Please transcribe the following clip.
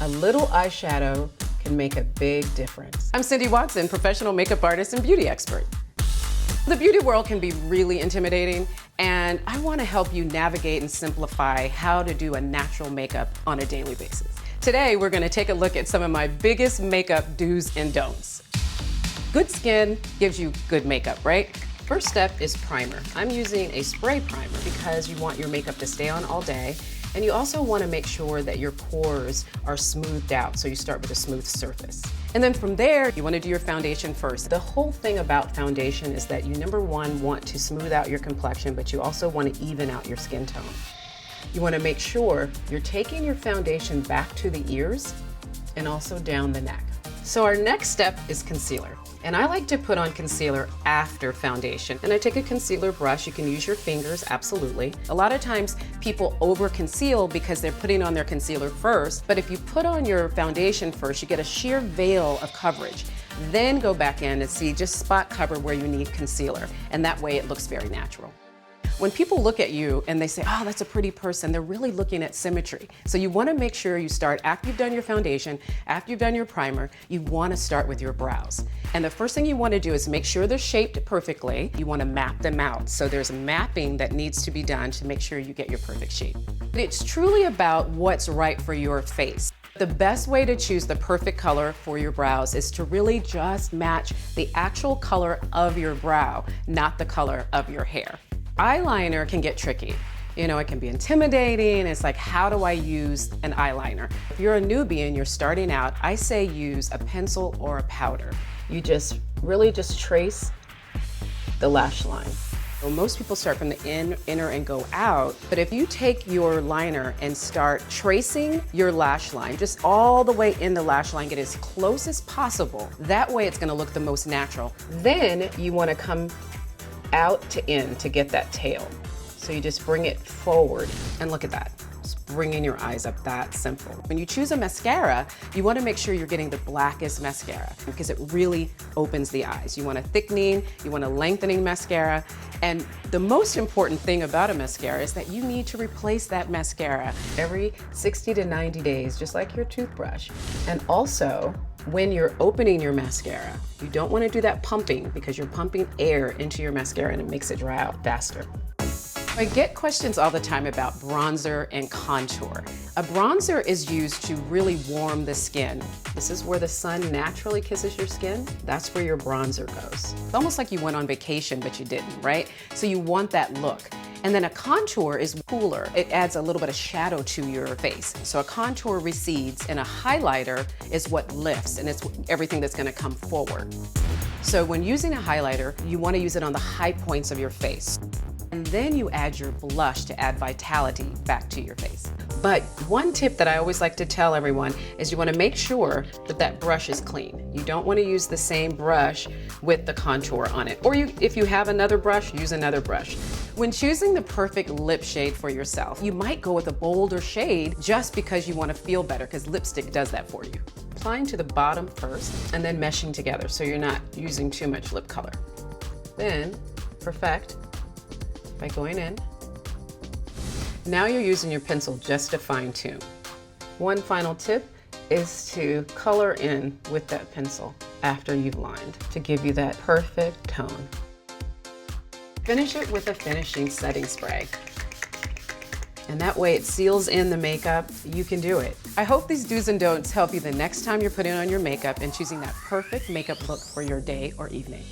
A little eyeshadow can make a big difference. I'm Cynde Watson, professional makeup artist and beauty expert. The beauty world can be really intimidating, and I want to help you navigate and simplify how to do a natural makeup on a daily basis. Today, we're going to take a look at some of my biggest makeup do's and don'ts. Good skin gives you good makeup, right? First step is primer. I'm using a spray primer because you want your makeup to stay on all day, and you also want to make sure that your pores are smoothed out, so you start with a smooth surface. And then from there, you want to do your foundation first. The whole thing about foundation is that you, number one, want to smooth out your complexion, but you also want to even out your skin tone. You want to make sure you're taking your foundation back to the ears and also down the neck. So our next step is concealer. And I like to put on concealer after foundation. And I take a concealer brush. You can use your fingers, absolutely. A lot of times people over conceal because they're putting on their concealer first. But if you put on your foundation first, you get a sheer veil of coverage. Then go back in and see, just spot cover where you need concealer. And that way it looks very natural. When people look at you and they say, oh, that's a pretty person, they're really looking at symmetry. So you want to make sure you start after you've done your foundation, after you've done your primer, you want to start with your brows. And the first thing you want to do is make sure they're shaped perfectly. You want to map them out. So there's mapping that needs to be done to make sure you get your perfect shape. It's truly about what's right for your face. The best way to choose the perfect color for your brows is to really just match the actual color of your brow, not the color of your hair. Eyeliner can get tricky. You know, it can be intimidating. It's like, how do I use an eyeliner? If you're a newbie and you're starting out, I say use a pencil or a powder. You just really just trace the lash line. Well, most people start from the inner and go out, but if you take your liner and start tracing your lash line, just all the way in the lash line, get as close as possible. That way it's gonna look the most natural. Then you wanna come out to in to get that tail. So you just bring it forward and look at that. Just bringing your eyes up, that simple. When you choose a mascara, you want to make sure you're getting the blackest mascara because it really opens the eyes. You want a thickening, you want a lengthening mascara. And the most important thing about a mascara is that you need to replace that mascara every 60 to 90 days, just like your toothbrush. And also, when you're opening your mascara, you don't want to do that pumping because you're pumping air into your mascara and it makes it dry out faster. I get questions all the time about bronzer and contour. A bronzer is used to really warm the skin. This is where the sun naturally kisses your skin. That's where your bronzer goes. It's almost like you went on vacation, but you didn't, right? So you want that look. And then a contour is cooler. It adds a little bit of shadow to your face. So a contour recedes and a highlighter is what lifts, and it's everything that's gonna come forward. So when using a highlighter, you wanna use it on the high points of your face. And then you add your blush to add vitality back to your face. But one tip that I always like to tell everyone is you want to make sure that that brush is clean. You don't want to use the same brush with the contour on it. Or if you have another brush, use another brush. When choosing the perfect lip shade for yourself, you might go with a bolder shade just because you want to feel better, because lipstick does that for you. Applying to the bottom first and then meshing together so you're not using too much lip color. Then perfect by going in. Now you're using your pencil just to fine tune. One final tip is to color in with that pencil after you've lined to give you that perfect tone. Finish it with a finishing setting spray. And that way it seals in the makeup. You can do it. I hope these do's and don'ts help you the next time you're putting on your makeup and choosing that perfect makeup look for your day or evening.